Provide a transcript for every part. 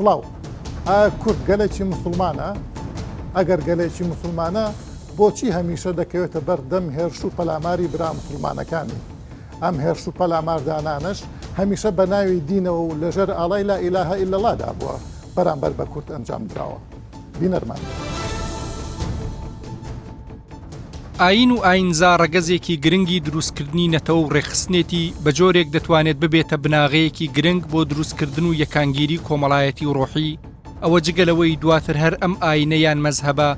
سڵاو کورد گەلێکی مسلمانە ئەگەر گەلێکی مسلمانە بۆچی هەمیشە دەکەوێتە بەردەم هێرش و پەلاماری برا مسلمانەکانی ئەم هێرش و پەلاماردانانش هەمیشە بە ناوی دینەوە و لەژەر ئاڵای لا ئیلاهە ئیلەڵڵادا بووە بەرامبەر بە کورد ئەنجام دراوە بینەرمان. ئاین و ئاینزا ڕەگەزێکی گرنگی دروستکردنی نەتەوە و ڕێخستنێتی بە جۆرێک دەتوانێت ببێتە بناغەیەکی گرنگ بۆ دروستکردن و یەکانگیری کۆمەڵایەتی و ڕۆحی ئەوە جگەلەوەی دواتر هەر ئەم ئاینەیان مەزهەبە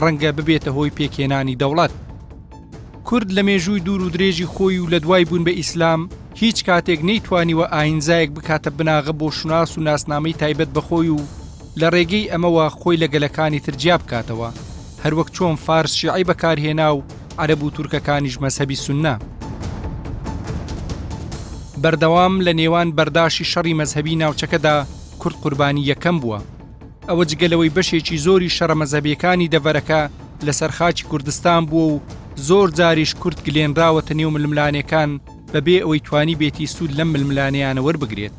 ڕەنگە ببێتە هۆی پێکێنانی دەوڵەت. کورد لە مێژووی دوور و درێژی خۆی و لە دوای بوون بە ئیسلام هیچ کاتێک نەیتوانیوە ئاینزایەک بکاتە بناغە بۆ شوناس و ناسنامەی تایبەت بەخۆی و لە ڕێگەی ئەمەوە خۆی لە گەلەکانی ترجیا بکاتەوە هەروەک چۆن فارس شیعی بەکارهێنا و عەرەب و تورکەکانیش مەزهەبی سوننا. بەردەوام لە نێوان بەرداشی شەڕی مەزهەبی ناوچەکەدا کورد قوربانی یەکەم بووە. ئەوە جگەلەوەی بەشێکی زۆری شەڕە مەزهەبیەکانی دەڤەرەکە لەسەر خاکی کوردستان بووە و زۆر جاریش کورد گلێنراوەتە نێو ململانەکان بەبێ ئەوەی توانی بێتی سوود لەم ململانەیانە وەربگرێت.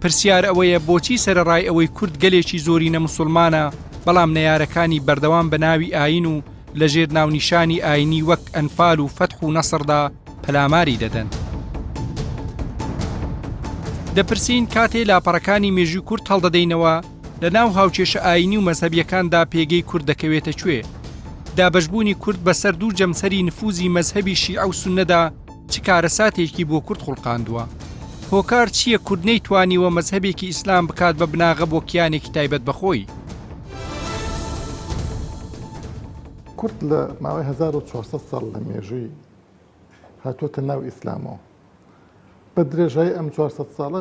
پرسیار ئەوەیە بۆچی سەرەڕای ئەوەی کورد گەلێکی زۆری نەموسڵمانە بەڵام نەیارەکانی بەردەوام بە ناوی ئاین و لەژێر ناونیشانی ئاینی وەک ئەنفال و فەتح و نەسڕدا پەلاماری دەدەن. دەپرسین کاتێ لاپەڕەکانی مێژووی کورد هەڵدەدەینەوە لە ناو هاوچێشە ئاینی و مەزهەبیەکاندا پێگەی کورد دەکەوێتە کوێ؟ دابەشبوونی کورد بەسەر دوو جەمسەری نفوزی مەزهەبی شیعە و سوننەدا چ کارەساتێکی بۆ کورد خوڵقاندووە؟ هۆکار چییە کورد نەیتوانیوە مەزهەبێکی ئیسلام بکات بە بناغە بۆ کیانێکی تایبەت بەخۆی؟ کورد لە ماوەی 1400 ساڵ لە مێژووی هاتووەتە ناو ئیسلامەوە بە درێژایی ئەم 400 ساڵە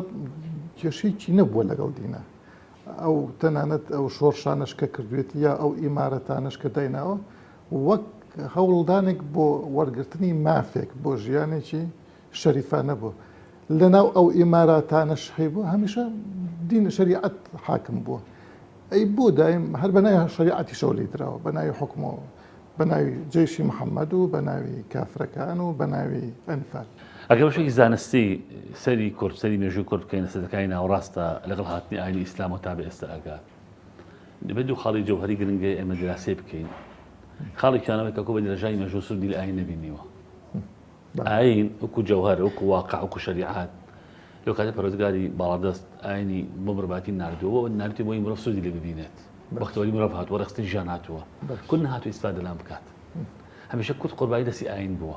کێشەیەکی نەبووە لەگەڵ دینە ئەو تەنانەت ئەو شۆڕشانش کە کردوێتی یا ئەو ئیمارەتانش کە دایناوە وەک هەوڵدانێک بۆ وەرگرتنی مافێک بۆ ژیانێکی شەریفانە بوو لەناو ئەو ئیماراتانش هەیبوو هەمیشە دین شەریعەت حاکم بووە ئەی بۆ دایم هەر بە ناوی شەریعەتی شەولی دراوە بە ناوی حکمەوە بە ناوی جێشی محەممەد و بە ناوی کافرەکان و بە ناوی ئەنفال. ئەگەر بەشێکی زانستی سەری کورد سەری مێژووی کورد بکەین سەدەکانی ناوەڕاستە لەگەڵ هاتنی ئاینی ئیسلام و تا بە ئێستا ئەگات دەبێت دوو خاڵی جەوهەری گرنگی ئێمە دراسێ بکەین. خاڵێکیانەوەی کە کۆ بە درێژای مێژوو سوودی لە ئاین نەبینیوە. ئاین وەکو جەوهەر وەکو واقع وەکو شەریعەت لەو کاتێ پەروەردگاری باڵادەست ئاینی بۆ مرۆڤاتی ناردووە ناردوێتی بۆی مرۆڤ سوودی لێ ببینێت وەختەوەری مرۆڤ هاتووە ڕێخستی ژیان هاتووە کورد نەهاتووە ئیسفادە لام بکات. هەمیشە کورد قوربانی دەستی ئاین بووە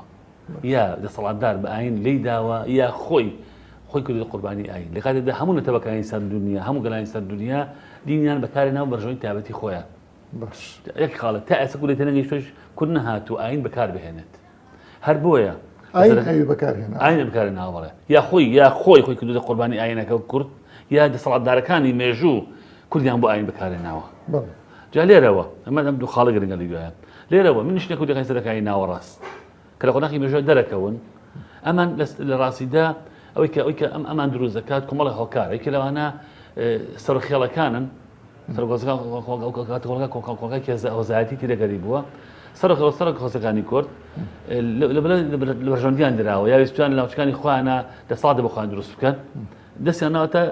یا دەسەڵاتدار بە ئاین لی داوە یا خۆی کردی قوربانی ئاین لە کاتێکدا هەموو نەتەوەکانی سەر دنیا هەموو گەلانی سەر دنیا دینیان بەکارهێناوە بەڕژەوەی تایبەتی خۆیان. یەک خاڵە تا ئێستا کورد تێنەگەیشت توش کورد نەهاتووە ئاین بەکار بهێنێت هەر بۆیە ئاین بەکارهێنا ئاین بەکارهێناوەڵێ یا خۆی کردوتە قوربانی ئاینەکە کورد یا دەسەڵاتدارەکانی مێژوو کوردیان بۆ ئاین بەکارهێناوە. جا لێرەوە ئەمە ئەم دوو خاڵە گرنگە لەگوایە لێرەوە من شتێک کوردەکانی سەرەکانی ناوەڕاست کە لە قۆناغی مێژووە دەرەکەون ئەمان لە ڕاستیدا ئەوەی کە ئەمان دروست دەکات کۆمەڵی هۆکار ئەوەی کە لەوانە سەرخێڵەکانن کۆڵەکە هۆزایەتی تێدەگەری بووە سەر خۆزەکانی کورد لە بەرژەوەندیان دراوە یا ویستیان لە ناوچەکانی خۆیانە دەسەڵات بۆ خۆیان دروست بکەن دەستیانەوەتە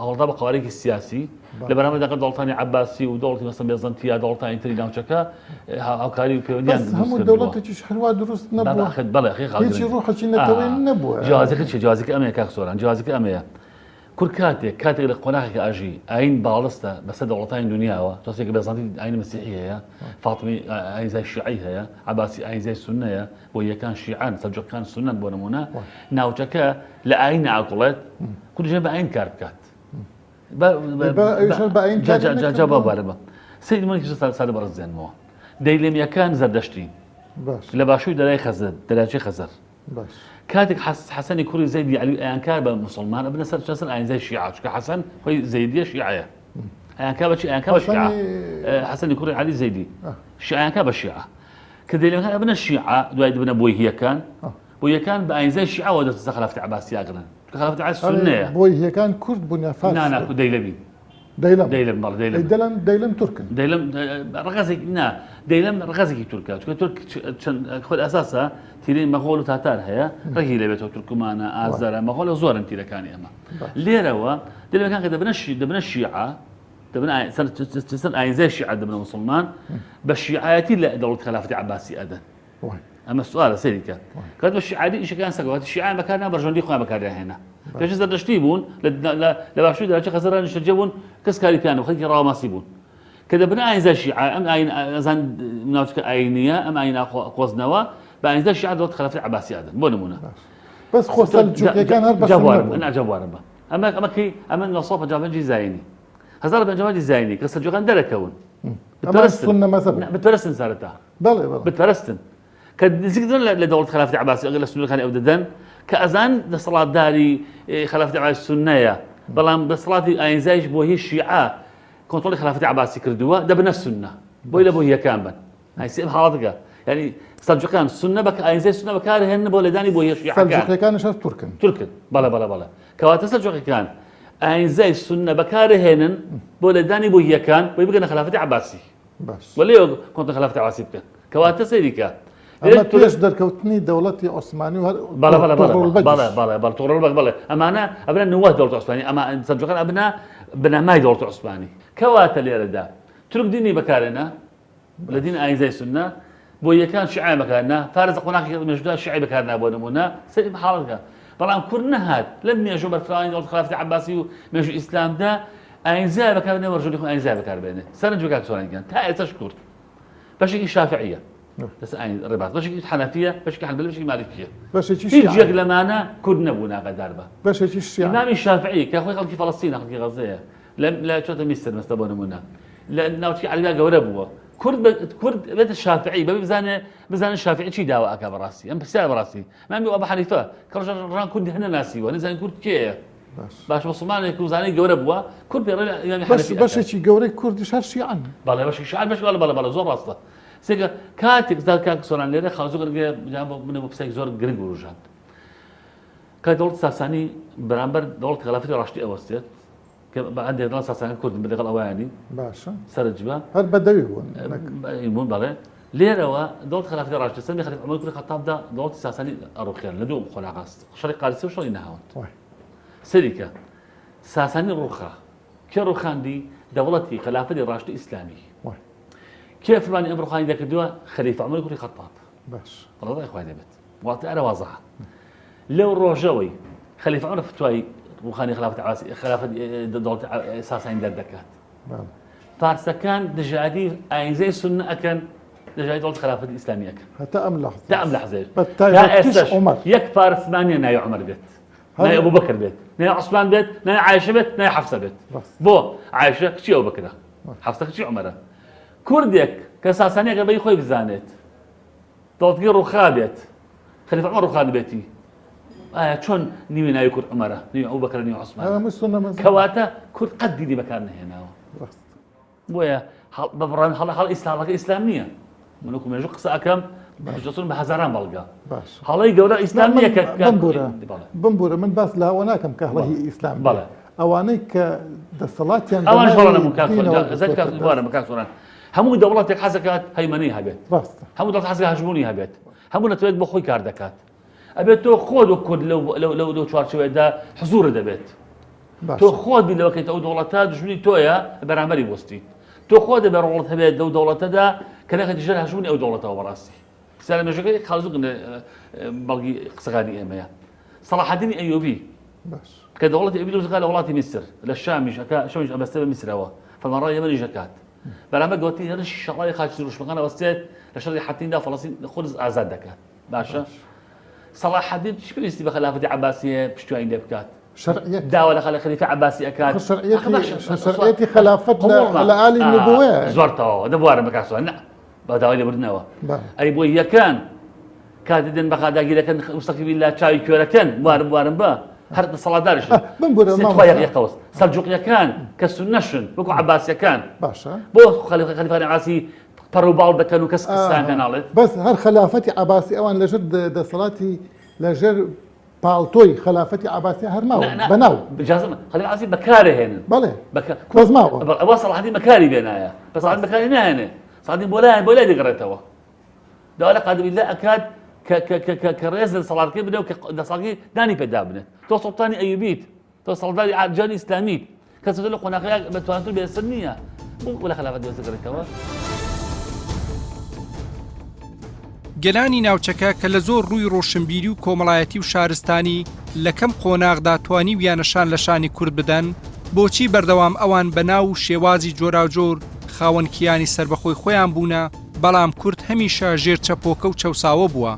هەوڵدا بە قاوارێکی سیاسی لە بەرامبەر دەوڵەتانی عەباسی و دەوڵەتی مەسەڵەن بێزەنتیا دەوڵەتانی تری ناوچەکە هاوکاری و پەیوەندیان هەموو دەوڵەتێکیش هەروە دروست نەبووە هیچی ڕوحێکی نەتەوەی نەبووە. جیازەکە ئەمەیە کاک سۆران جیازەکە ئەمەیە کورد کاتێک لە قۆناغێکی ئاژی ئاین باڵستە بەسەر دەوڵەتانی دنیاوە تۆسێک بێزانتی ئاینی مەسیحی هەیە فاتمی ئاینزای شیعی هەیە عەباسی ئاینزای سوننەیە بۆ یەکان شیعان سەرجۆکان سونەن بۆ نمونە ناوچەکە لە ئاین ناقوڵێت کوردژە بە ئاین کار بکات بابارەبە سەید مەلکی سادە بەڕزێنمەوە دەیلێمیەکان زەردەشتی لە باشووی دەرای خەزەر دەراجی خەزەر کاتێک حەسەنی کوڕی زەیدی عەلی ئەیانکار بە موسڵمانە بنە سەر ئاینزای شیعە چونکە حەسەن خۆی زەیدیە شیعەیە ئەیانکار بە چی ئەیانکار بە شیعە حەسەنی کوڕی عەلی زەیدی ئەیانکار بە شیعە کە دەیلێمیەکان بنە شیعە دوای دبنە بۆی هیەکان بۆ یەکان بە ئاینزای شیعەوە دەستە خەلافەتی عەباسییاگرن خەلافەتی عەباسی سوننەیە بۆی هیەکان کورد بوون دەیلەمی دەیلم دەیلم بەڵێ دەیلم دەیلم تورکن دەیلم ڕقەزێک نا دەیلم ڕقەزێکی تورکە چونکە تورک خۆی ئەساسە تیرەی مەغۆڵ و تاتار هەیە ڕێگی لەبێتەوە تورکمانە ئازارە مەغۆڵە زۆرن تیرەکانی ئەمە لێرەوە دەیلمەکان کە دەبنە شیعە دەبن سەر ئاینزای شیعە دەبنە مسلمان بە شیعەتی لە دەوڵەتی خلافەتی عەباسی ئەدەن ئەمە سوالە سەریکە کات بە شیعەتی ئیشەکان سەگەوات شیعە بەکارنا بەژەندی خۆیان بەکارداهێنا پێش زەردەشتی بوون لە باشووری دەرەچە خەزەرانی شەرجە بوون کەس کاری پیان و خەڵکی ڕاوماسی بوون کە دەبنە ئاینزای شیعە ئەم ئەزان ناوچکە ئاینیە ئەم ئاینە خۆزنەوە بە ئاینزای شیعە دەوڵەتی خلافەتی عەباسی ئەدەن بۆ نمونە بەس خۆ سەلجوقیەکان هەر بە جەوارە ئەمە لە سۆپە جاڤەنجی زاینی 1500 زاینی کە سەلجوقیەکان دەرەکەون بتپەرستن سەرەتا بتپەرستن کە نزیکدن لە دەوڵەتی خلافەتی عەباسی ئەگەر لە سنەکانی ئەو دەدەن کە ئەزان دەسەڵاتداری خلافەتی عەباسی سونەیە بەڵام دەسەڵاتی ئاینزایش بۆ هیچ شیعە کۆنتڕۆلی خلافەتی عەباسی کردووە دەبنە سونە بۆی لە بۆ هیەکان بن هەیسێ حاڵەتەکە یعنی سەلجوقیەکان سونە ئاینزای سونە بەکارهێنن بۆ لەدانی بۆ هیچ شیعەکان سەلجوقیەکانش تورکن بەڵێ کەواتە سەلجوقیەکان ئاینزای سونە بەکارهێنن بۆ لەدانی بۆ هیەکان بۆی بگەنە خلافەتی عەباسی وەلێ کۆنتڕۆلی خلافەتی عەباسی بکەن کەواتە سەیریکە ئەمە پێش دەرکەوتنی دەوڵەتی عوسمانی و بەڵێ تۆڕۆڵبەک بڵێ ئەمانە ئەبنە نوە دەوڵەتی عوسمانی ئەمە سەلجوقیەکان ئەبنە بنەمای دەوڵەتی عوسمانی کەواتە لێرەدا تورک دینی بەکارێنە لە دین ئاینزای سونە بۆ یەکان شیعە بەکارنا فارس قۆناغی مێژوودا شیعی بەکارنا بۆ نمونە سەری حاڵەتەکە بەڵام کورد نەهات لەم مێژوو بەرفراوانی دەوڵەتی خلافەتی عەباسی و مێژووی ئیسلامدا ئاینزای بەکاربێنێ وەرژۆلی خۆی ئاینزای بەکاربێنێ سەرنجەکان سۆرانگیان تا ئێستاش کورد بەشێکی شافعیە بس عين الرباط باش حنفيه باش كحنبل باش مالكيه باش يجي لمانا كود نبونا قداربه باش يجي الشيعة الامام الشافعي كاخوي خلقي فلسطين خلقي غزه لا شو ميستر مستبون منا لانه شي على قوربوا كرد بيت الشافعي بزان الشافعي شي داوا اكا براسي ام بس براسي ما ابو حنيفه كرج ران كرد هنا ناسي وانا زين كرد كي باش مسلمان يكون زاني قوربوا كرد الامام حنفي باش يجي قوري كرد شهر شيعا بالله باش شيعا باش بالله زور راسته سيجا كاتك ذا كاك سوران ليرة خالصو كرجع جنب من بسيك زور جريج وروجات كدولة ساساني برامبر دولة خلافة راشدي أوستيت كبعد دولة ساساني كرد بدك الأواني باشا سرجبا هل بدوي يمون بالله ليرة دولة خلافة راشدي سمي خليفة عمر كل خطاب ده دولة ساساني أروخيان لدوم خلا قاست شرق قارسي وشلون ينهاوت سريكا ساساني روخا كروخان دي دولة خلافة راشدي إسلامي كيف فلان امر خاني ذاك الدواء خليفه عمر يقول خطاب باش والله يا اخواني بيت واطي انا واضحه لو روجوي خليفه عمر فتواي وخاني خلافه عباسي خلافه دولة اساسا دردكات فارس كان دجادي اي زي السنه كان دجادي دولة خلافه الاسلاميه كان حتى املح زي بالتالي عمر يك فارس ثمانيه ناي عمر بيت ناي ابو بكر بيت ناي عثمان بيت ناي عائشه بيت ناي حفصه بيت بو عائشه شي ابو بكر حفصه شي عمر كردك كساسانية قبل يخوي بزانت توطير رخابت خليفة عمر رخاب بيتي شلون نيوي نايكر عمره نيوي أبو بكر نيوي عثمان أنا مش سنة كواتا كرد قد دي مكاننا هنا بويا ببران حال إسلامية منكم يجوا قصة أكم بجسون بهزاران بلقى حالي جورا إسلامية بنبورة من بس لا وناكم كهله إسلام بلا أوانيك الصلاة يعني أوان شورنا مكان زي كان مكان شورنا همو دولتك حزكات هيمنيها بيت همو دولتك حزكات هجمونيها بيت همو نتويق بخوي كاردكات أبيت تو خود وكرد لو شوارشوي دا حضور دا بيت تو خود بلو كنت أو دولتها دجموني تويا برامري بوستي تو خود برولتها بيت دولتها دا كان ياخد جال هجموني أو دولتها وبراسي سلام مشكلة خالصو قلنا بلقي قصغاني إيمايا صلاح الدين أيوبي كدولة أيوبي لو قال ولاتي مصر للشام مش أبستبه مصر هو فالمرة يمني جكات بلما قلتي هذا الشيء الله يخاطر روش مكانه بسيط لشر حاطين ده فلسطين خلص أزاد دكات باشا صلاح الدين شو بيستي بخلافة عباسية بشتو عين دبكات شرعية داولة خليفة عباسية أكاد شرعية خلافة على آل النبوة زورته دبوار مكاسو لا بداولة بردناوا أي بوي كان كاددن بخاداقي لكن مستقبل الله شاي كورا كان بوارم با هرد الصلاة دارش ستوير يقوس سلجوقيا كان كسنشن بكو عباسيا كان باشا بو خليفة عباسي بروبال كانوا كسكسان كان عليه بس هر خلافتي عباسي اوان لجر د صلاتي لجر پاڵتۆی خلافەتی عباسی هەرماوە بەناو بجازم خلي العزيز بكاره هنا بەڵێ بك بەزماوە أبغى صلاح الدين مكاري بينايا بس صلاح الدين مكاري هنا صلاح الدين بولا دي قريتها ده ولا قادم بالله أكاد كرئيس صلاح الدين بدو صلاح الدين داني بدابنه توصل ثاني أيوبيت توصل ثاني جاني إسلاميت كسر له قناقيا بتوانتو بالسنية ولا خلافة دي قريتها گەلانی ناوچەکە کە لە زۆر ڕووی ڕۆشنبیری و کۆمەڵایەتی و شارستانی لە کەم قۆناغدا توانی ویانەشان لە شانی کورد بدەن بۆچی بەردەوام ئەوان بەناو شێوازی جۆراوجۆر خاوەنکیانی سربەخۆی خۆیان بوونە بەڵام کورد هەمیشە ژێر چەپۆکە و چەساوە بووە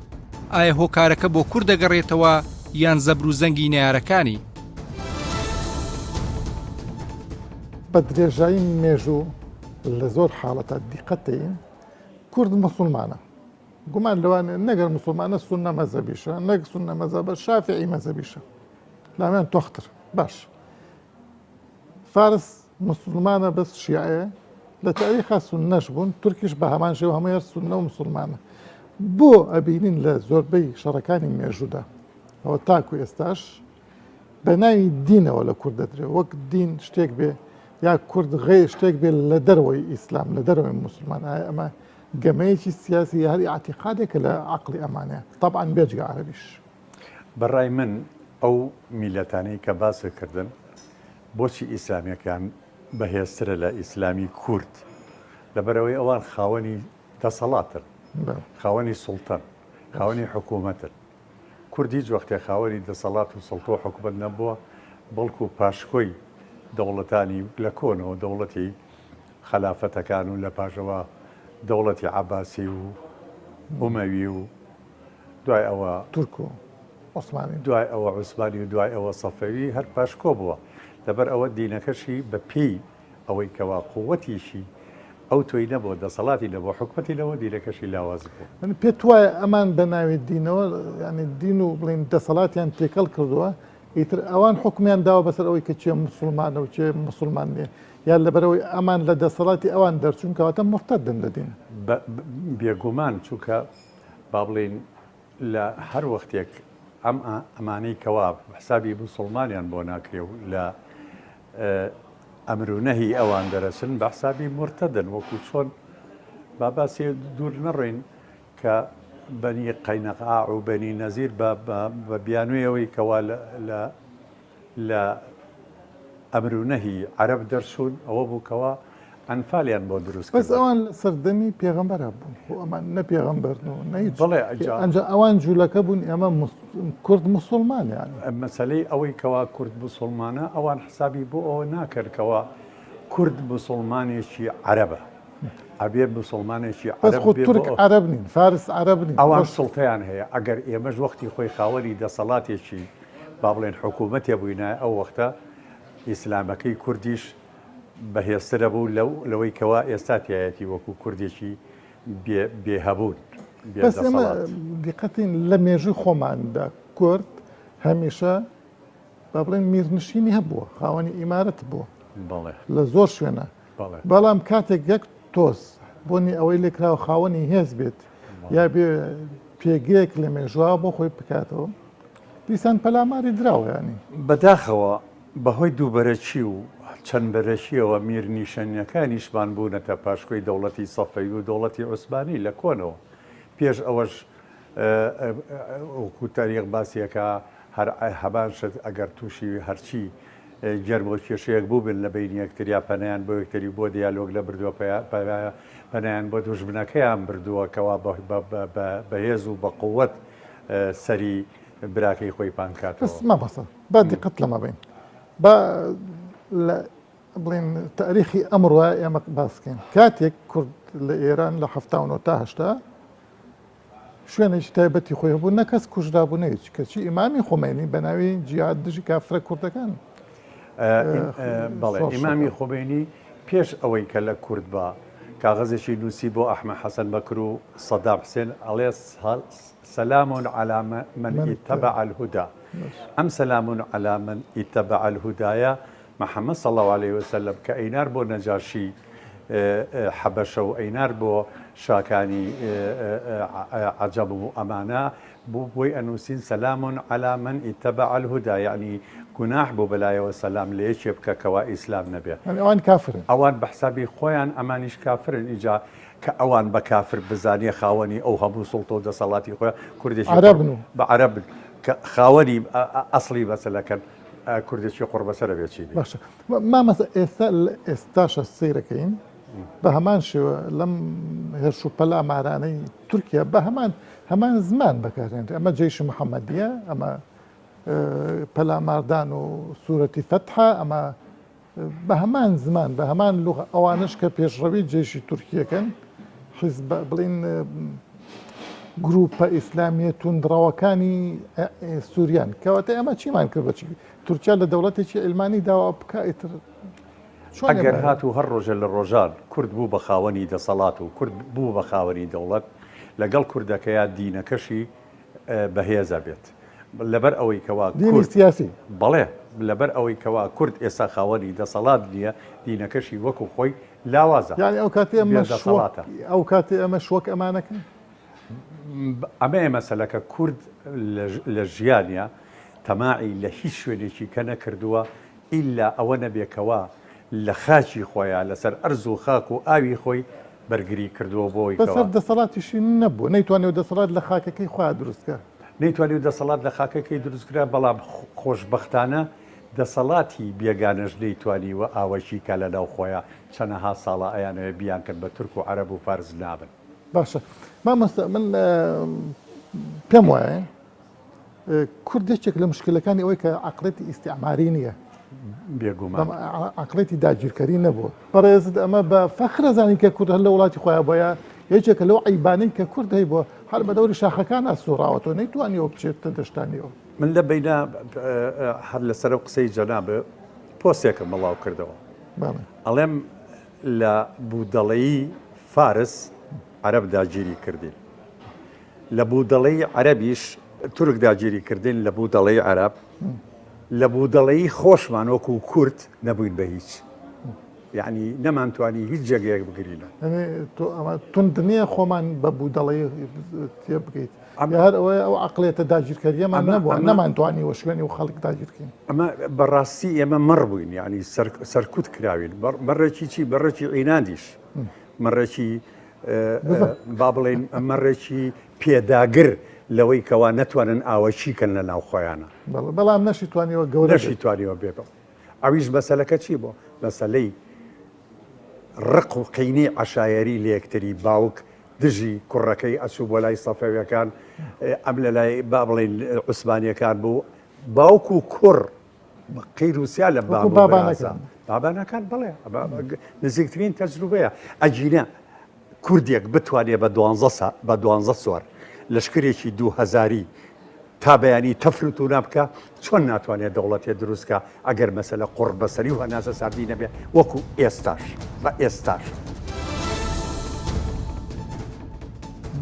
ئایا هۆکارەکە بۆ کورد دەگەڕێتەوە یان زەبر و زەنگی نارەکانی بە درێژایی مێژوو لە زۆر حاڵەتە دیقەتین کورد مسلمانە گومان لەوانێ نەگەر مسلمانە سونە مەزەبیشە نەک سونە مەزەبە شافعی مەزەبیشە لامیان تۆختر باش فارس مسلمانە بەس شیعەیە لە تاریخا سونەش بوون تورکیش بە هەمان شێوە هەموویە سونە و مسلمانە بۆ ئەبینین لە زۆربەی شەڕەکانی مێژوودا ئەوە تاکو ئێستاش بە ناوی دینەوە لە کورد دەدرێت وەک دین شتێک بێ یا کورد غێ شتێک بێ لە دەرەوەی ئیسلام لە دەرەوەی مسلمان ئەمە گەمەیەکی سیاسی هەری عتیقادێکە لە عقلی ئەمانەیە طبعاً بێجگە عەرەبیش بەڕای من ئەو میلەتانەی کە باسی کردن بۆچی ئیسلامیەکان بەهێزترە لە ئیسلامی کورد لەبەرەوەی ئەوان خاوەنی دەسەڵاتن خاوەنی سوڵتان خاوەنی حکوومەتن کوردی وەختێ خاوەنی دەسەڵات و سڵتۆ حکوومەت نەبووە بەڵکو پاشکۆی دەوڵەتانی لە کۆنەوە دەوڵەتی خلافەتەکان و لە پاشەوە دەوڵەتی عەباسی و ئومەوی و دوای ئەوە تورک و عوسمانی دوای ئەوە عوسمانی و دوای ئەوە سەفەوی هەر پاشکۆ بووە لەبەر ئەوە دینەکەشی بە پێی ئەوەی کەوا قووەتیشی ئەو تۆی نەبووە دەسەڵاتی نەبووە حکومەتی لەوە دینەکەشی لاواز بوو من پێت وایە ئەمان بە ناوی دینەوە ینی دین و بڵین دەسەڵاتیان تێکەڵ کردووە ئیتر ئەوان حکومیان داوە بەسەر ئەوەی کە چێ مسلمانە و چێ مسلمان نیە یان لەبەرەوەی ئەمان لە دەسەڵاتی ئەوان دەرچوون کەواتە مرتەدن لە دین بێگومان چووکە با بڵین لە هەر وەختێک ئەمانەی کەوا حسابی مسلمانیان بۆ ناکرێ و لە ئەمر و نەهی ئەوان دەرەچن بە حسابی مرتەدن وەکو چۆن باباسی دوور نەڕۆین کە بەنی قەینەقاع و بەنی نەزیر بە بیانوێەوەی کەوا لە ئەمر و نەهی عەرەب دەرچوون ئەوە بووکەوە ئەنفالیان بۆ دروست بەس ئەوان لە سەردەمی پێغەمبەرە بوون بۆ ئەمان نە پێغەمبەرنەوە نەهیچ بڵێ ئەنجا ئەوان جوولەکە بوون ئێمە کورد مسلمانیان مەسەلەی ئەوەی کەوا کورد مسلمانە ئەوان حسابی بۆ ئەوە ناکردکەوە کورد مسلمانێکی عەرەبە ئەبێ مسلمانێکی بەس خۆ تورک عەرەب نین فارس عەرەب نین ئەوان سڵتەیان هەیە ئەگەر ئێمەش وەختی خۆی خاوەنی دەسەڵاتێکی با بڵێن حکوومەتێ بووینە ئەو وەختە ئیسلامەکەی کوردیش بەهێزترە بوو لەوەی کەوا ئێستاتایەتی وەکو کوردێکی بێهەبوون بەس ئێمە دیقەتین لە مێژوی خۆماندا کورد هەمیشە با بڵێن میرنشینی هەبووە خاوەنی ئیمارەت بووە لە زۆر شوێنە بەڵام کاتێک یەک تۆز بۆنی ئەوەی لێکراوە خاوەنی هێز بێت یا بێ پێگەیەک لە مێژووا بۆ خۆی بکاتەوە دیسان پەلاماری دراوە ینی بەداخەوە بەهۆی دووبەرەچی و چەند بەرەشیەوە میرنیشەنیەکانیشمان بوونەتە پاشکۆی دەوڵەتی سەفەوی و دەوڵەتی عوسمانی لە کۆنەوە پێش ئەوەش وەکو تاریخ باسیەکە هەر هەمان شت ئەگەر تووشی هەرچی گەرم و کێشەیەک بوو بن لە بینی یەکتریا پەنیان بۆ یەکتری بۆ دیالۆگ لە بردووە پەنیان بۆ دوژمنەکەیان بردووە کەوا بەهێز و بە قووەت سەری براکەی خۆی پانکاتەوە بەس مەبەسە با دیقەت لەمە بین با لە بڵێن تاریخی ئەمڕۆ ئێمە باسکەین کاتێک کورد لە ئێران لە 1970 تا 80 شوێنێکی تایبەتی خۆی هەبوو نە کەس کوژرابوو نەهیچ کەچی ئیمامی خۆمینی بە ناوی جیهاد دژی کافرە کوردەکان بەڵێ ئیمامی خۆمینی پێش ئەوەی کە لە کورد بە کاغەزێکی نووسی بۆ ئەحمەد حەسەن بەکر و سەدام حوسێن ئەڵێ سەلام على من اتبع الهدى ئەم سەلام على من اتبع الهدایە محەممەد صلى الله عليه وسلم کە ئەینار بۆ نەجاشی حەبەشە و ئەینار بۆ شاکانی عەجەم و ئەمانە بۆی ئەنووسین سەلامون عەلا من ئیتەبەع الهودا، یعنی گوناح بۆ بەلایەوە سەلام لە یەکێ بکە کەوا ئیسلام نەبێت. يعني ئەوان کافرن. ئەوان بە حسابی خۆیان ئەمانیش کافرن ئیجا کە ئەوان بە کافر بزانیە خاوەنی ئەو هەموو سڵتە و دەسەڵاتی خۆیان کوردێکی عەرەبن و بە عەرەبن کە خاوەنی ئەسڵی بەسەلەکەن کوردێکی قوڕ بەسەرە بێت بێ. باشە مامەسە ئێستاشە سیرەکەین بە هەمان شێوە لەم هێرش و پەلا ئامارانەی تورکیا بە هەمان زمان بەکارێنێت. ئەمە جێیشی محەممەدیە، ئەمە پەلاماردان و سوورەتی فەتحە، ئەمە بە هەمان زمان بە هەمان لوغە ئەوانش کە پێشڕەوی جێشی تورکیەکەن حیزب بڵین گروپە ئیسلامیە توندڕەوەکانی سووریان کەواتە ئەمە چیمان کرد بەچی تورکیا لە دەوڵەتێکی ئەلمانی داوا بکەیتر ئەگەر هات و هەر ڕۆژە لە ڕۆژان کورد بوو بە خاوەنی دەسەڵات و کورد بوو بە خاوەنی دەوڵەت لەگەڵ کوردەکەیە دینەکەشی بەهێزە بێت لەبەر ئەوەی کەوا دینی سیاسی بەڵێ لەبەر ئەوەی کەوا کورد ئێستا خاوەنی دەسەڵات نییە دینەکەشی وەکو خۆی لاوازە. یعنی ئەو کاتی ئەمە شوەک ئەمانەکە ئەمەیە مەسەلەکە کورد لە ژیانە تەماعی لە هیچ شوێنێکی کە نەکردووە ئیلا ئەوە نەبێکەوە لە خاچی خۆیان لەسەر ئەرز و خاک و ئاوی خۆی بەرگری کردووە بۆی بەسەر دەسەڵاتیشی نەبوو نەیتوانێت دەسەڵات لە خاکەکەی خوا دروستکە نەیتوانێت دەسەڵات لە خاکەکەی دروستکرا بەڵام خۆشببختانە دەسەڵاتی بێگانەش نەیتوانیوە ئاوەشی کە لە ناو خۆیان چەنەها ساڵە ئەیانەوە بیان کرد بە تورک و عەرەب و فارس نابن. باشە مامەستا من پێم وایە کوردێکێک لە مشکلەکانی ئەوەی کە عقڵێتی ئیستیعماری نییە بێگومان عقڵێتی داگیرکەری نەبووە بەڕێزت ئەمە بە فەخرەزانی کە کورد هەر لە وڵاتی خۆیان بۆیە یەکێکە لەو عیبانەی کە کورد هەی بووە هەر بە دەوری شاخەکان ئاسوڕاوەتەوە نەیتوانیەوە بچێتە دەشتانیەوە. من لە بینە هەر لەسەر قسەی جەنابە پۆستێکم بڵاو کردەوە ئەڵێم لە بوودەڵەیی فارس عەرەب داگیری کردین لە بوودەڵەی عەرەبیش تورک داگیری کردین لە بوودەڵەی عەرەب لە بوودەڵەیی خۆشمان وەکو کورد نەبووین بە هیچ یعنی نەمانتوانی هیچ جێگەیەک بگرینە تند نییە خۆمان بە بوودەڵی تێ بگەیت هەر ئەوەیە ئەو عقلێتە داگیرکاریەمان نەبووە نەمانتوانیوە شوێنی و خەڵک داگیرکەین. ئەمە بەڕاستی ئێمە مەڕ بووین ینی سەرکوت کراوین مەڕێکی چی بەڕێکی عینادیش مەڕێکی با بڵێن مەڕێکی پێداگر لەوەی کەوا نەتوانن ئاوەچیکەن لە ناو خۆیانە بەڵام نەشی توانیوە گەورە نەشی توانیوە بێ ئەویش مەسەلەکە چی بۆ مەسەلەی ڕق و قینی عەشایەری لە یەکتری باوک دژی کوڕەکەی ئەچوو بۆ لای سەفەویەکان ئەم لە لای با بڵێن عوسمانیەکان بوو باوک و کوڕ قیر وسیا لە بابانەکان بڵێ نزیکترین تەجروبەیە ئەجینە کوردێک بتوانێت بە 12 سوار لەشکرێکی 2000 تا بەیانی تەفرت و نابکە چۆن ناتوانێت دەوڵەتێ دروستکە ئەگەر مەسەلە قوڕ بەسەری و هەناسە ساردی نەبێ وەکو ئێستاش بە ئێستاش.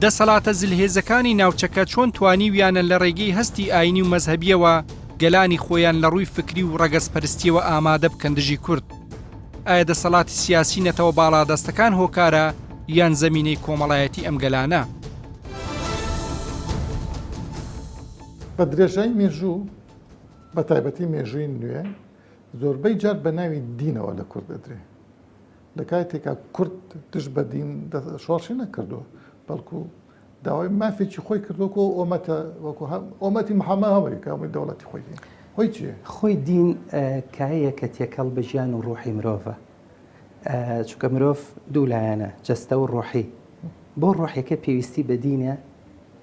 دەسەڵاتە زلهێزەکانی ناوچەکە چۆن توانیویانە لە ڕێگەی هەستی ئاینی و مەزهەبیەوە گەلانی خۆیان لە ڕووی فکری و ڕەگەزپەرستیەوە ئامادە بکەن دژی کورد؟ ئایا دەسەڵاتی سیاسی نەتەوە باڵادەستەکان هۆکارە یان زەمینەی کۆمەڵایەتی ئەم گەلانە؟ بە درێژای مێژوو بە تایبەتی مێژووی نوێ زۆربەی جار بە ناوی دینەوە لە کورد دەدرێ لە کاتێکا کورد تش بە دین شۆڕشی نەکردووە بەڵکو داوای مافێکی خۆی کردوکو ئۆمەتی محەممەد هەمەریکا هەمووی دەوڵەتی خۆی خۆی چیە؟ خۆی دین کایە کە تێکەڵ بە ژیان و ڕوحی مرۆڤە چونکە مرۆڤ دوو لایەنە جەستە و ڕۆحی بۆ ڕۆحەکە پێویستی بە دینە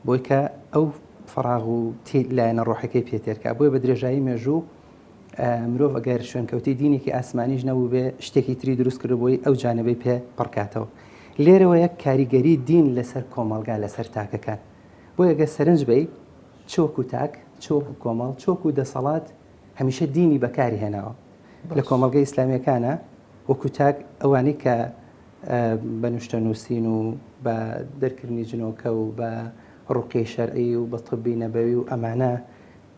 بۆی کە ئەو فراغ و لایەنە ڕۆحەکەی پێتێرکە بۆی بە درێژایی مێژوو مرۆڤ ئەگەر شوێنکەوتی دینێکی ئاسمانیش نەبوو بێ شتێکی تری دروست کردبووی ئەو جانبەی پێ پڕکاتەوە لێرەوە یەک کاریگەری دین لەسەر کۆمەلگا لەسەر تاکەکان بۆ ئەگە سەرنج بی چۆک و تاک چۆک و کۆمەڵ چۆک و دەسەڵات هەمیشە دینی بەکاری هێناوە لە کۆمەلگای ئیسلامیەکانە وەکو تاک ئەوانەی کە بە نوشتە نووسین و بە دەرکردنی جنۆکە و بە ڕوقی شەرعی و بە طبی نەبەوی و ئەمانە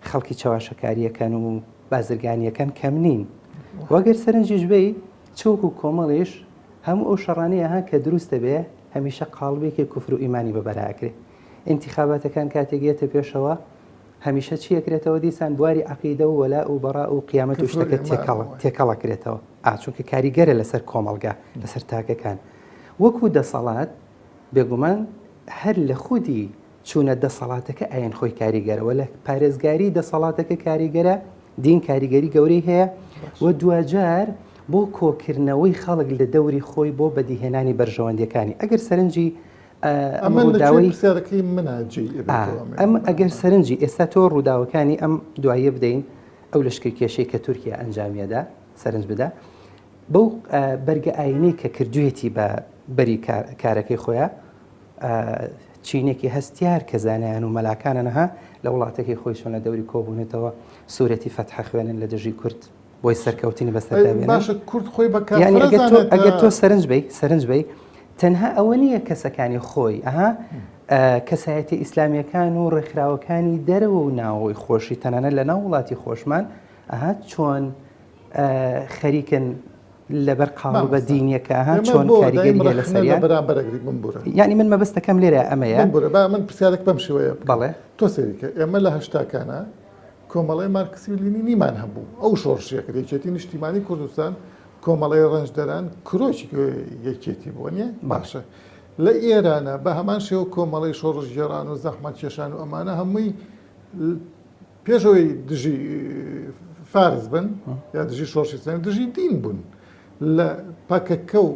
خەڵکی چاواشەکاریەکەن و بازرگانیەکان کەم نین وەگەر سەرنجیش بی چۆک و کۆمەڵیش هەموو ئەو شەڕانەیە ها کە دروستە بێ هەمیشە قاڵبێکی کوفر و ئیمانی بەبەراکرێ انتخاباتەکان کاتێگێتە پێشەوە هەمیشە چیەکرێتەوە دیسان بواری عەقیدە و وەلا و بەڕا و قیامەت و شتەکە تێکەڵەکرێتەوە چونکە کاریگەرە لەسەر کۆمەڵگا لەسەر تاکەکان وەکو دەسەڵات بێگومان هەر لە خودی چوونە دەسەڵاتەکە ئاەن خۆی کاریگەرەوە لە پارێزگاری دەسەڵاتەکە کاریگەرە دین کاریگەری گەورەی هەیە و دوجار بۆ کۆکردنەوەی خەڵک لە دەوری خۆی بۆ بەدیهێنانی بەرژەوەندەکانی ئەگەر سەرنجی پرسیارەکەی مناجی ئەم ئەگەر سەرنجی ئێستا تۆ ڕووداوەکانی ئەم دوایە بدەین ئەو لەشکر کێشەی کە تورکیا ئەنجامیەدا سەرنج بدا بەو بەرگە ئاینەی کە کردوێتی بە بەری کارەکەی خۆیان چینێکی هەستیار کە زانایان و مەلاکانەنەها لە وڵاتێکی خۆی چۆنە دەوری کۆبوونێتەوە سوورەتی فەتح خوێنن لە دژی کورد بۆی سەرکەوتنی بەسەردامێنن باشە کورد خۆی بە یعنی ئەگەر تۆ سەرنج بی تەنها ئەوە نییە کەسەکانی خۆی کەسایەتی ئیسلامیەکان و ڕێکخراوەکانی دەرەوە و ناوەوەی خۆشی تەنانە لە ناو وڵاتی خۆشمان چۆن خەریکن لەبەر قاڵ بە دینیەکە چۆن کاریگەری لە سەریان یعنی من مەبەستەکەم لێرە ئەمەیە من پرسیارێک بەم شێوەیە بەڵێ تۆ سەریکە ئێمە لە هەشتاکانە کۆمەڵی مارکسی و لینیمان هەبوو ئەو شۆڕشیەکە یەکێتی نیشتیمانی کوردستان کۆمەڵی ڕەنجدەران کرۆکی یەکێتی بووە نیە باشە لە ئێرانە بە هەمان شێوە کۆمەڵی شۆڕش گێڕان و زەحمەت کێشان و ئەمانە هەمووی پێشەوەی دژی فارس بن یا دژی شۆڕشی دژی دین بوون لە پاکەکە و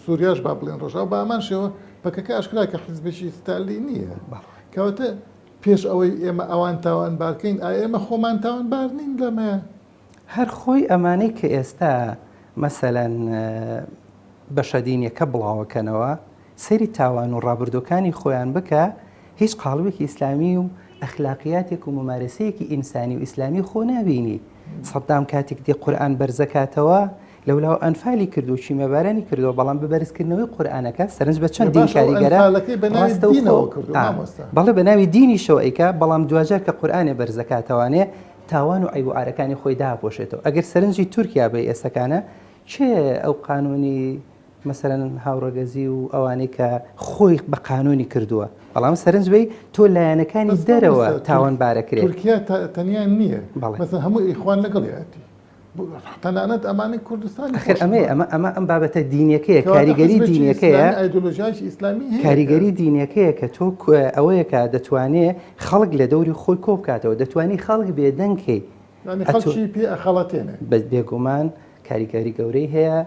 سووریاش با بڵێن ڕۆژاو بە ئەمان شێوە پەکەکە ئاشکرا کە حیزبێکی ستالی نییە کەواتە پێش ئەوەی ئێمە ئەوان تاوان بارکەین ئێمە خۆمان تاوان بار نین لەمە هەر خۆی ئەمانەی کە ئێستا مەسەلەن بەشەدینیەکە بڵاوەکەنەوە سەیری تاوان و ڕابردۆکانی خۆیان بکە هیچ قاڵوێکی ئیسلامی و ئەخلاقیاتێک و ممارەسەیەکی ئینسانی و ئیسلامی خۆ نابینی سەدام کاتێک دی قورئان بەرزەکاتەوە لەولاو ئەنفالی کردو چیمەبارانی کردەوە بەڵام بەبەرزکردنەوەی قورئانەکە سەرنج بە چەند دین کاریگەرە بەڵێ بە ناوی دینیشەوە ئەیکا بەڵام دوجار کە قورئانێ بەرزەکاتەوانێ تاوان و عیب و ئارەکانی خۆی داپۆشێتەوە ئەگەر سەرنجی تورکیا بە ئێستەکانە چێ ئەو قانونی مەسەرەن هاوڕەگەزی و ئەوانەی کە خۆی بە قانونی کردووە بەڵام سەرنج بی تۆ لایەنەکانی دەرەوە تاوان بارەکرێت تورکیا تەنیان نییە مەسەن هەموو ئیخوان لەگەڵ یاتی تەنانەت ئەمانی کوردستان ئەمە ئەم بابەتە دینیەکەیە کاریگەری دینیەکەیە ئایدۆلۆژیای ئیسلامی کاریگەری دینیەکەیە کە تۆ ئەوەیە کە دەتوانێت خەڵک لە دەوری خۆی کۆ بکاتەوە دەتوانی خەڵک بێدەنگکەی خەڵکی پێ ئەخەڵەتێنێ بێگومان کاریگەری گەورەی هەیە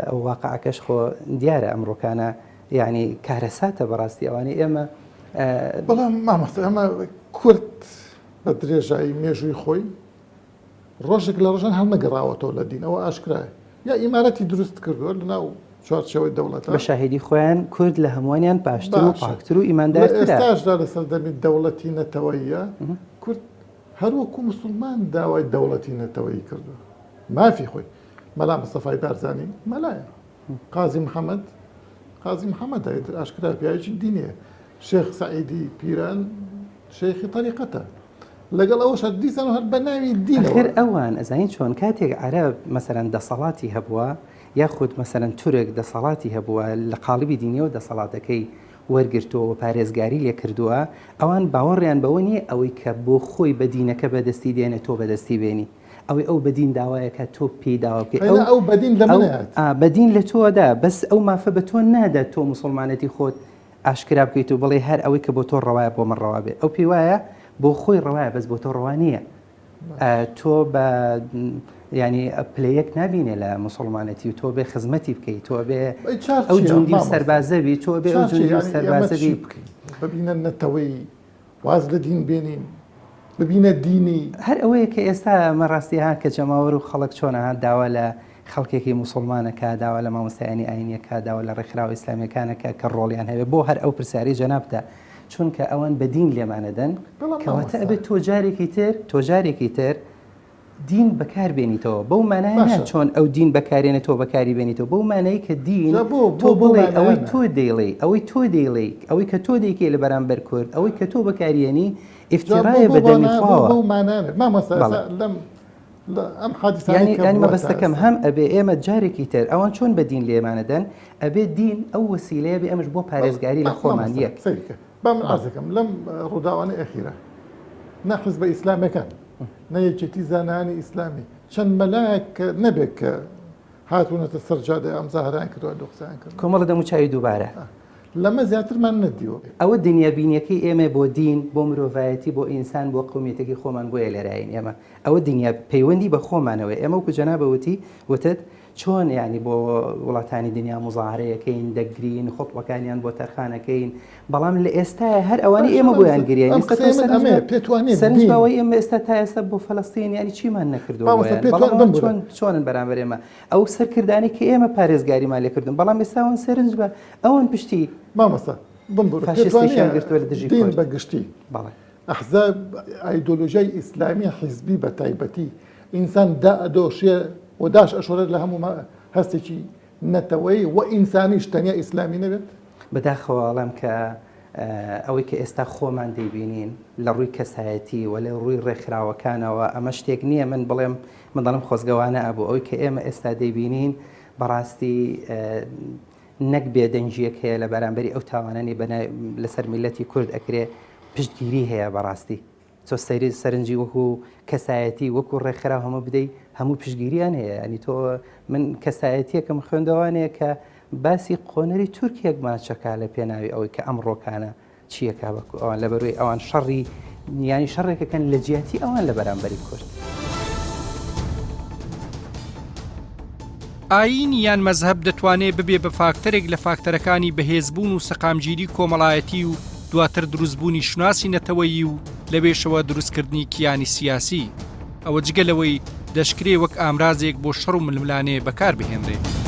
ئەو واقعەکەش خۆ دیارە ئەمڕۆکانە یعنی کارەساتە بەڕاستی ئەوانەی ئێمە بەڵام مامۆستا ئەمە کورد بە درێژایی مێژووی خۆی ڕۆژێک لە ڕۆژان هەڵنەگەڕاوەتەوە لە دین ئەوە ئاشکرایە یا ئیمارەتی دروست کردووە لەناو چوارچەوەی دەوڵەتە بە شاهێدی خۆیان کورد لە هەمووانیان پاشتر و پاکتر و ئیماندارترە ئێستاشدا لە سەردەمی دەوڵەتی نەتەوەییە کورد هەروەکو موسڵمان داوای دەوڵەتی نەتەوەیی کردووە مافی خۆی مەلا مستەفای بارزانی مەلایە قازی محەممەد ئاشکرا پیاوێکی دینیە شێخ سەعیدی پیران شێخی طریقەتە لەگەڵ ئەوەش دیسان هەر بە ناوی دینەوە ئەوان ئەزانین چۆن کاتێک عەرەب مەسەرەن دەسەڵاتی هەبووە یاخود مەسەرەن تورک دەسەڵاتی هەبووە لە قاڵبی دینیەوە دەسەڵاتەکەی وەرگرتەوە پارێزگاری لێ کردووە ئەوان باوەڕیان بەوە نییە ئەوەی کە بۆ خۆی بە دینەکە بەدەستی دێنێت تۆ بەدەستی بێنی ئەوەی ئەو بەدین داوایەکە تۆ پێی داوا بکەیت ئەو بەدین لە بەدین لە تۆدا بەس ئەو مافە بە تۆ نادات تۆ موسڵمانەتی خۆت ئاشکرا بکەیت و بڵێ هەر ئەوەی کە بۆ تۆ ڕەوایە بۆ من ڕەوا بێت ئەو پێی وایە بۆ خۆی ڕەوایە بەس بۆ تۆ ڕەوانییە تۆ بە ینی پلەیەک نبینێ لە موسڵمانەتی و تۆ بێ خزمەتی بکەیت تۆ بێ ئەو جوندی سەربازەوی تۆ بێ ئەو جوندی سەربازەوی ببینە نەتەوەی واز لە دین بێنین ببینە دینی هەر ئەوەیە کە ئێستا مەڕاستیها کە جەماوەر و خەڵک چۆنەها داوا لە خەڵکێکی موسڵمانەکە داوا لە مامۆستایانی ئاینیەکە داوا لە ڕێکخراوە ئیسلامیەکانەکە کە ڕۆڵیان هەبێ بۆ هەر ئەو پرسیاری جەنابدا چونکە ئەوان بە دین لێمانەدەن کەواتە ئەبێت تۆ جارێکی تر دین بەکاربێنیتەوە بەو مانایە چۆن ئەو دین بەکارێنێتەوە بەکاری بێنیتەوە بەو مانایی کە دین تۆ بڵێ ئەوەی تۆ دەیڵێ ئەوەی کە تۆ دەیکێ لە بەرامبەر کورد ئەوەی کە تۆ بەکارێنی ئفتیڕایە بەدەمی خواوە ینی مەبەستەکەم هەم ئەبێ ئێمە جارێکی تر ئەوان چۆن بە دین لێمانەدەن ئەبێ دین ئەو وسیلەیە بێ ئەمەش بۆ پارێزگاری لە خۆمان یەک با من ئازەکەم لەم ڕووداوانەی ئەخیرە نەحز بە ئیسلامەکان نەیەکێتی زانانی ئیسلامی چەند مەلایەک کە نەبێت کە هاتوونەتە سەرجادە ئەم زاهران کردووە دۆخسیان کرد کۆمەڵ دەموچوی دووبارە لەمە زیاترمان نەدیوە ئەوە دنیابینیەکەی ئێمە بۆ دین بۆ مرۆڤایەتی بۆ ئینسان بۆ قومیەتێکی خۆمان بۆیە لێرایین ئێمە ئەوە دنیا پەیوەندی بە خۆمانەوەی ئێمە وکو جەنابەوتی وتت چۆن ینی بۆ وڵاتانی دنیا مزاهرەیەکەین دەگرین خۆڵەکانیان بۆ تەرخانەکەین بەڵام لە ئێستاە هەر ئەوانی ئێمە بۆیان گریان پێتوانێتەوەی ئێمە ئێستا تا ئێستا بۆ فەلەستین ینی چیمان نەکردووە چۆنن بەرامبەر ئێمە ئەو سەرکردانی کە ئێمە پارێزگاریمان لێکردن بەڵام ئێستاوان سەرنج بە ئەوان پشتی مامەسا فاشیستیشیان گرتووە لە دژی دین بەگشتی بەڵێ ئەحزاب ئایدۆلۆژیای ئیسلامی حیزبی بە تایبەتی ئینسان دائەدۆشێ و داش ئەشۆرێت لە هەموو هەستێکی نەتەوەی و ئینسانیش تەنیا ئیسلامی نەبێت بەداخەواڵم کە ئەوەی کە ئێستا خۆمان دەیبینین لە ڕووی کەسایەتی و لە ڕووی ڕێکخراوەکانەوە ئەمە شتێک نییە من بڵێم من دەڵم خۆزگەوانە ئەبوو ئەوەی کە ئێمە ئێستا دەیبینین بەڕاستی نەک بێدەنجیەک هەیە لە بەرامبەری ئەو تاوانانی لەسەر میلەتی کورد ئەکرێ پشتگیری هەیە بەڕاستی تۆ سەیری سەرنجی وەکو کەسایەتی وەکو ڕێکخراو هەموو بدەیت هەموو پشتگیریان هەیە ئەنی تۆ من کەسایەتیەکەم خوێندەوانەیە کە باسی قۆنەری تورکیەکمان چەکا لە پێناوی ئەوەی کە ئەمڕۆکانە چیەکە ئەوان لە بەروی ئەوان شەڕی ینی شەڕێکەکەن لە جیاتی ئەوان لە بەرامبەری کورد ئاین یان مەزهب دەتوانێت ببێ بە فاکتەرێک لە فاکتەرەکانی بەهێزبوون و سەقامگیری کۆمەڵایەتی و دواتر دروستبوونی شناسی نەتەوەیی و لەبێشەوە دروستکردنی کیانی سیاسی ئەوە جگەلەوەی دەشکرێ وەک ئامرازێک بۆ شەڕ و ململانێ بەکار بهێنرێت.